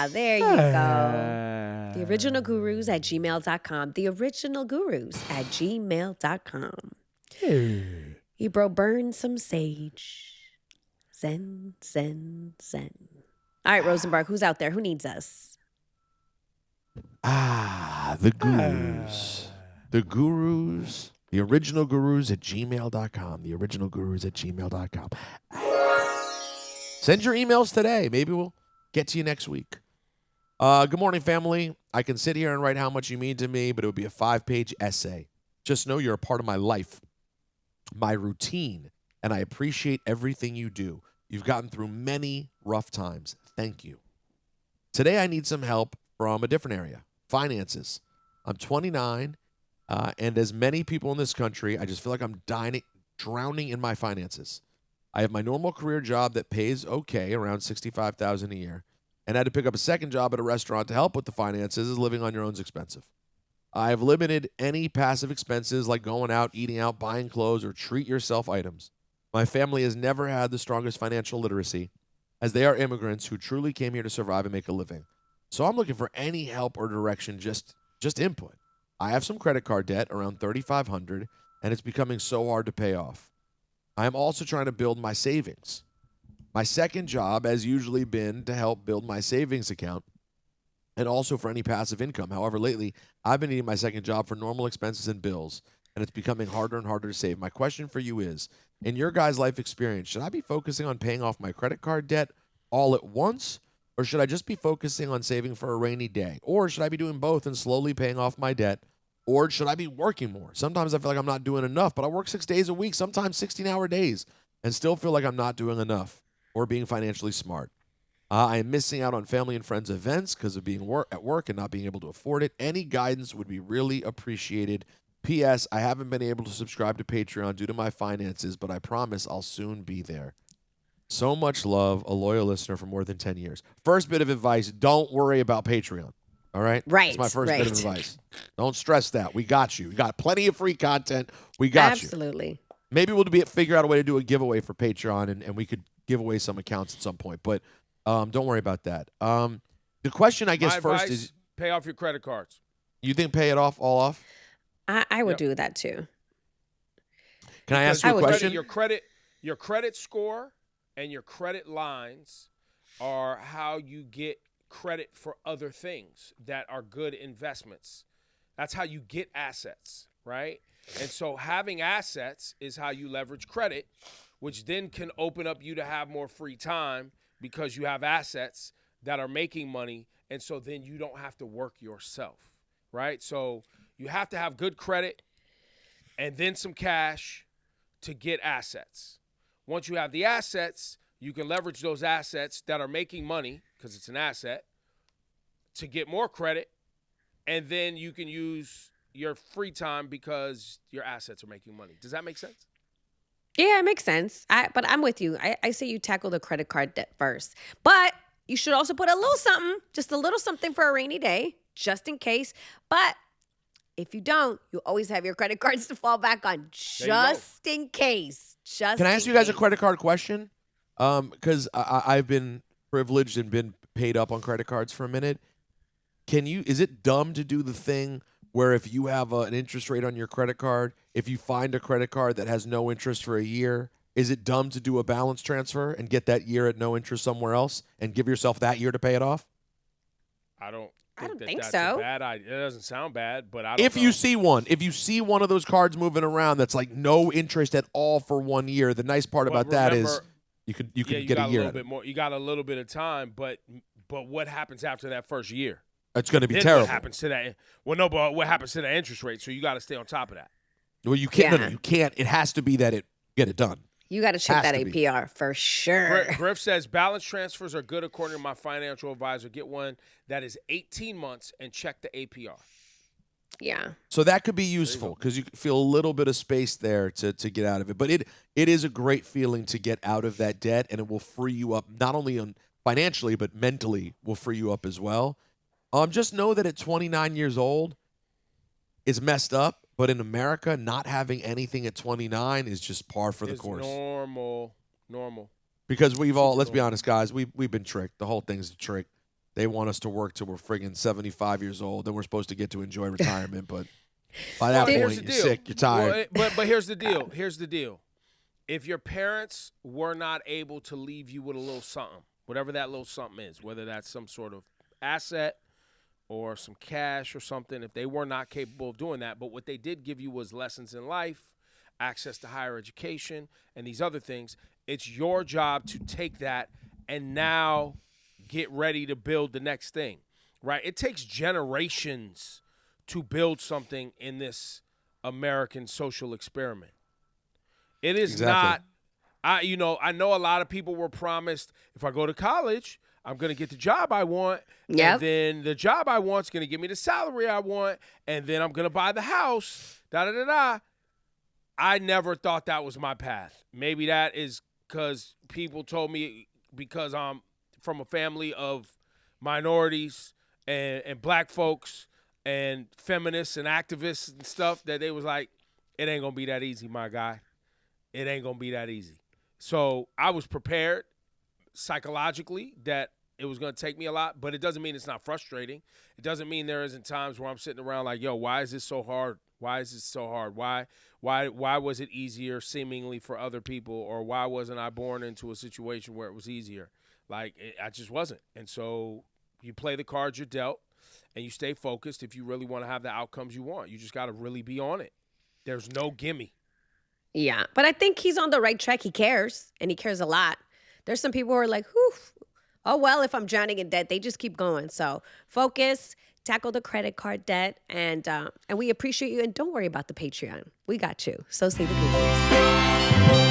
There you go. TheOrignalGurus@gmail.com. TheOrignalGurus@gmail.com. Ebro, burn some sage. Zen, zen, zen. All right, Rosenberg, who's out there? Who needs us? The gurus. The gurus. TheOrignalGurus@gmail.com. TheOrignalGurus@gmail.com. Send your emails today. Maybe we'll get to you next week. Good morning, family. I can sit here and write how much you mean to me, but it would be a 5-page essay. Just know you're a part of my life, my routine, and I appreciate everything you do. You've gotten through many rough times. Thank you. Today, I need some help from a different area, finances. I'm 29, and as many people in this country, I just feel like I'm drowning in my finances. I have my normal career job that pays okay, around $65,000 a year, and I had to pick up a second job at a restaurant to help with the finances, as living on your own is expensive. I have limited any passive expenses like going out, eating out, buying clothes, or treat-yourself items. My family has never had the strongest financial literacy, as they are immigrants who truly came here to survive and make a living. So I'm looking for any help or direction, just input. I have some credit card debt, around $3,500, and it's becoming so hard to pay off. I am also trying to build my savings. My second job has usually been to help build my savings account and also for any passive income. However, lately, I've been needing my second job for normal expenses and bills, and it's becoming harder and harder to save. My question for you is, in your guys' life experience, should I be focusing on paying off my credit card debt all at once, or should I just be focusing on saving for a rainy day? Or should I be doing both and slowly paying off my debt? Or should I be working more? Sometimes I feel like I'm not doing enough, but I work 6 days a week, sometimes 16-hour days, and still feel like I'm not doing enough or being financially smart. I am missing out on family and friends events because of being at work and not being able to afford it. Any guidance would be really appreciated. P.S. I haven't been able to subscribe to Patreon due to my finances, but I promise I'll soon be there. So much love, a loyal listener for more than 10 years. First bit of advice, don't worry about Patreon. All right? Right. That's my first bit of advice. Don't stress that. We got you. We got plenty of free content. We got you. Absolutely. Maybe we'll figure out a way to do a giveaway for Patreon, and we could give away some accounts at some point. But don't worry about that. The question, I guess, first is... pay off your credit cards. You think pay it all off? I would do that, too. Can I ask you a question? Your credit score and your credit lines are how you get credit for other things that are good investments. That's how you get assets, right? And so having assets is how you leverage credit, which then can open up you to have more free time because you have assets that are making money, and so then you don't have to work yourself, right? So you have to have good credit and then some cash to get assets. Once you have the assets, you can leverage those assets that are making money, because it's an asset, to get more credit, and then you can use your free time because your assets are making money. Does that make sense? Yeah, it makes sense. But I'm with you. I say you tackle the credit card debt first. But you should also put a little something, just a little something for a rainy day, just in case. But if you don't, you always have your credit cards to fall back on, just in case. Can I ask you guys a credit card question? Because I've been privileged and been paid up on credit cards for a minute. Is it dumb to do the thing where if you have an interest rate on your credit card, if you find a credit card that has no interest for a year, is it dumb to do a balance transfer and get that year at no interest somewhere else and give yourself that year to pay it off? I don't think that's so. A bad idea. It doesn't sound bad, but I don't know. You see one of those cards moving around that's like no interest at all for 1 year, the nice part about that is you could get a year. A little bit more. You got a little bit of time, but what happens after that first year? It's going to be then terrible. What happens to that? Well, no, but what happens to the interest rate? So you got to stay on top of that. Well, you can't. No, you can't. It has to be that get it done. You got to check that APR for sure. Griff says balance transfers are good according to my financial advisor. Get one that is 18 months and check the APR. Yeah. So that could be useful because you feel a little bit of space there to get out of it. But it is a great feeling to get out of that debt, and it will free you up not only financially but mentally will free you up as well. Just know that at 29 years old is messed up, but in America, not having anything at 29 is just par for the course. Normal. Because we've all, let's be honest, guys, we've been tricked. The whole thing's a trick. they want us to work till we're friggin' 75 years old. Then we're supposed to get to enjoy retirement. But by that Here's point, the you're deal. sick, you're tired. But here's the deal. Here's the deal. If your parents were not able to leave you with a little something, whatever that little something is, whether that's some sort of asset or some cash or something, if they were not capable of doing that, but what they did give you was lessons in life, access to higher education, and these other things, it's your job to take that and now get ready to build the next thing, right? It takes generations to build something in this American social experiment. It is not, I know a lot of people were promised, if I go to college, I'm going to get the job I want, and then the job I want is going to give me the salary I want, and then I'm going to buy the house, da-da-da-da. I never thought that was my path. Maybe that is because people told me because I'm from a family of minorities and black folks and feminists and activists and stuff that they was like, it ain't going to be that easy, my guy. It ain't going to be that easy. So I was prepared psychologically that it was going to take me a lot, but it doesn't mean it's not frustrating. It doesn't mean there isn't times where I'm sitting around like, yo, why is this so hard? Why is this so hard? Why was it easier seemingly for other people, or why wasn't I born into a situation where it was easier? Like, I just wasn't. And so you play the cards you're dealt, and you stay focused if you really want to have the outcomes you want. You just got to really be on it. There's no gimme. Yeah, but I think he's on the right track. He cares, and he cares a lot. There's some people who are like, whew, oh, well, if I'm drowning in debt, they just keep going. So focus, tackle the credit card debt, and we appreciate you. And don't worry about the Patreon. We got you. So say the Googles.